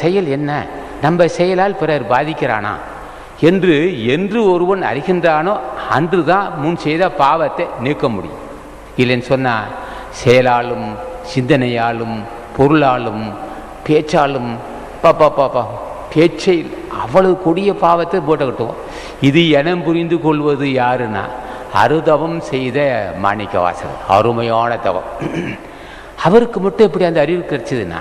செயல் என்ன, நம்ம செயலால் பிறர் பாதிக்கிறானா என்று என்று ஒருவன் அறிகின்றானோ அன்று தான் முன் செய்த பாவத்தை நீக்க முடியும். இல்லைன்னு சொன்னால் செயலாலும் சிந்தனையாலும் பொருளாலும் பேச்சாலும் பாப்பா பேச்சை அவ்வளவு கொடிய பாவத்தை போட்டு கட்டுவோம். இது இனம் புரிந்து கொள்வது யாருன்னா அருதவம் செய்த மாணிக்கவாசகர், அருமையான தவம். அவருக்கு மட்டும் எப்படி அந்த அறிவு கிடைச்சதுன்னா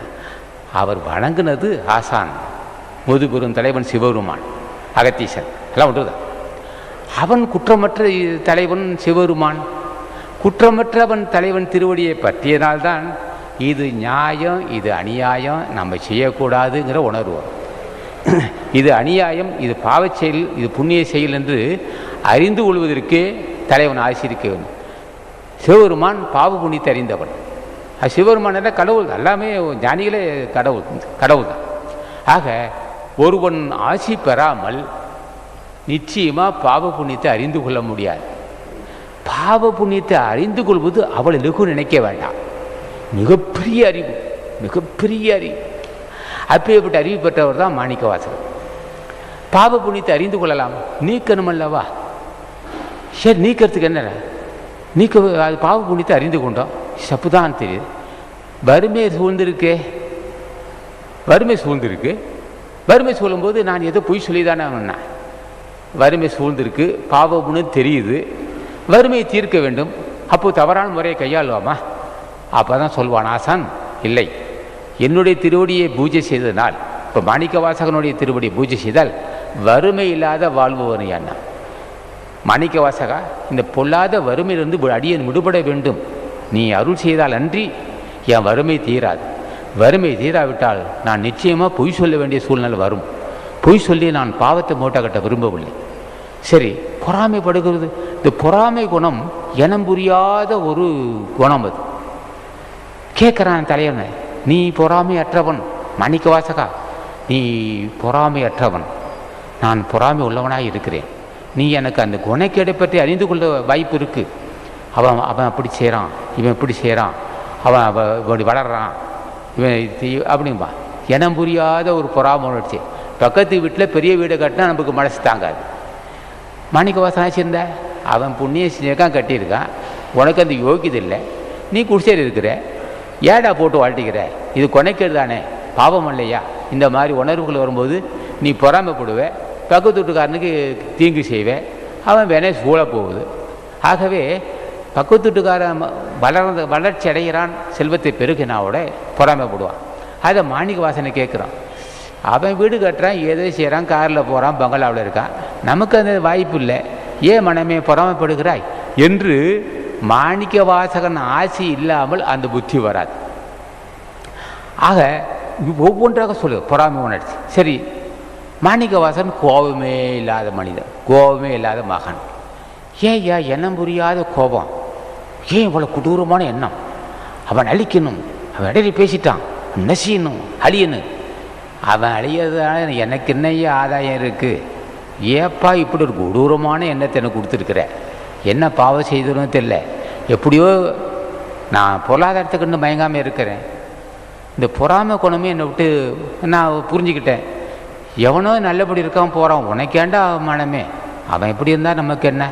அவர் வணங்கினது ஆசான் முதுபெரும் தலைவன் சிவபெருமான் அகத்தீசன் எல்லாம் ஒன்றுதான். அவன் குற்றமற்ற தலைவன் சிவபெருமான், குற்றமற்றவன் தலைவன் திருவடியை பற்றியனால்தான் இது நியாயம் இது அநியாயம் நம்ம செய்யக்கூடாதுங்கிற உணர்வு. இது அநியாயம் இது பாவச் செயல் இது புண்ணிய செயல் என்று அறிந்து கொள்வதற்கே தலைவன் ஆசிரிக்க வேண்டும். சிவபெருமான் பாவ புண்ணியத்தை அறிந்தவன். சிவபெருமான் என்ற கடவுள், எல்லாமே ஞானிகளே கடவுள் தான். ஆக ஒருவன் ஆசி பெறாமல் நிச்சயமாக பாவ புண்ணியத்தை அறிந்து கொள்ள முடியாது. பாவ புண்ணியத்தை அறிந்து கொள்வது அவளை லகு நினைக்க வேண்டாம். மிகப்பெரிய அறிவு, மிகப்பெரிய அறிவு. அப்பேற்பட்ட அறிவு பெற்றவர் தான் மாணிக்கவாசகர். பாவ புண்ணியத்தை அறிந்து கொள்ளலாம், நீக்கணும் அல்லவா? சரி, நீக்கிறதுக்கு என்ன அது பாவ புண்ணியத்தை அறிந்து கொண்டோம், சப்பு தான் தெரியுது. வறுமை சூழ்ந்திருக்கு, வறுமை சூழும்போது நான் ஏதோ பொய் சொல்லி தானே சொன்னேன். வறுமை சூழ்ந்திருக்கு, பாவ புண்ணியம் தெரியுது, வறுமையை தீர்க்க வேண்டும். அப்போது தவறான முறையை கையாளுவாமா? அப்போ தான் சொல்வான் ஆசான், இல்லை என்னுடைய திருவடியை பூஜை செய்ததனால், இப்போ மாணிக்கவாசகனுடைய திருவடியை பூஜை செய்தால் வறுமை இல்லாத வாழ்பவன் என்ன? மாணிக்கவாசகா, இந்த பொல்லாத வறுமையிலிருந்து அடியேன் விடுபட வேண்டும், நீ அருள் செய்தால் அன்றி என் வறுமை தீராது. வறுமை தீராவிட்டால் நான் நிச்சயமாக பொய் சொல்ல வேண்டிய சூழ்நிலை வரும். பொய் சொல்லி நான் பாவத்தை மூட்டை கட்ட விரும்பவில்லை. சரி, பொறாமைப்படுகிறது. இந்த பொறாமை குணம் இனம் புரியாத ஒரு குணம். அது கேட்குறான் தலைவனை, நீ பொறாமை அற்றவன் மாணிக்கவாசகா, நீ பொறாமை அற்றவன், நான் பொறாமை உள்ளவனாக இருக்கிறேன். நீ எனக்கு அந்த குணக்கேடை பற்றி அறிந்து கொள்ள வாய்ப்பு இருக்குது. அவன் அப்படி செய்கிறான், இவன் இப்படி செய்கிறான், அவன் இப்படி வளர்றான், இவன் அப்படின்பா. இனம் புரியாத ஒரு பொறாமை உணர்ச்சி. பக்கத்து வீட்டில் பெரிய வீடை கட்டினா நமக்கு மனசு தாங்காது. மாணிக்கவாசகனா சேர்ந்த அவன் புண்ணிய செஞ்சிருக்கான், கட்டியிருக்கான், உனக்கு அந்த யோகியது இல்லை, நீ குடிசையில் இருக்கிற, ஏடா போட்டு வாழ்த்திக்கிற, இது கொனைக்கிறது தானே, பாவம் இல்லையா? இந்த மாதிரி உணர்வுகள் வரும்போது நீ பொறாமைப்படுவே, பக்கத்து வீட்டுக்காரனுக்கு தீங்கு செய்வேன், அவன் வேணே சூழ போகுது. ஆகவே பக்கத்து வீட்டுக்காரன் வளர்ச்சி அடைகிறான், செல்வத்தை பெருகினாவோட பொறாமைப்படுவான். அதை மாணிக்கவாசனை கேட்குறான். அவன் வீடு கட்டுறான், ஏதோ செய்கிறான், காரில் போகிறான், பங்களாவில் இருக்கான், நமக்கு அந்த வாய்ப்பு இல்லை, ஏன் மனமே பொறாமைப்படுகிறாய் என்று மாணிக்கவாசகன் ஆசி இல்லாமல் அந்த புத்தி வராது. ஆக ஒவ்வொன்றாக சொல்லு பொறாமை உணர்ச்சி. சரி, மாணிக்கவாசகன் கோபமே இல்லாத மனிதன், கோபமே இல்லாத மகன். ஏன் எண்ணம் புரியாத கோபம், ஏன் இவ்வளோ கொடூரமான எண்ணம்? அவன் அழிக்கணும், அவன் இடையில பேசிட்டான், நசியணும், அழியணும். அவன் அழியறதுனால எனக்கு என்னையே ஆதாயம் இருக்குது? ஏப்பா இப்படி ஒரு கொடூரமான எண்ணத்தை எனக்கு கொடுத்துருக்குற? என்ன பாவம் செய்ததுன்னு தெரியல, எப்படியோ நான் பொருளாதாரத்துக்கு மயங்காமல் இருக்கிறேன். இந்த பொறாமை குணமே என்னை விட்டு நான் புரிஞ்சுக்கிட்டேன். எவனோ நல்லபடி இருக்கான் போகிறான், உனக்கேண்டா மனமே, அவன் எப்படி இருந்தால் நமக்கு என்ன?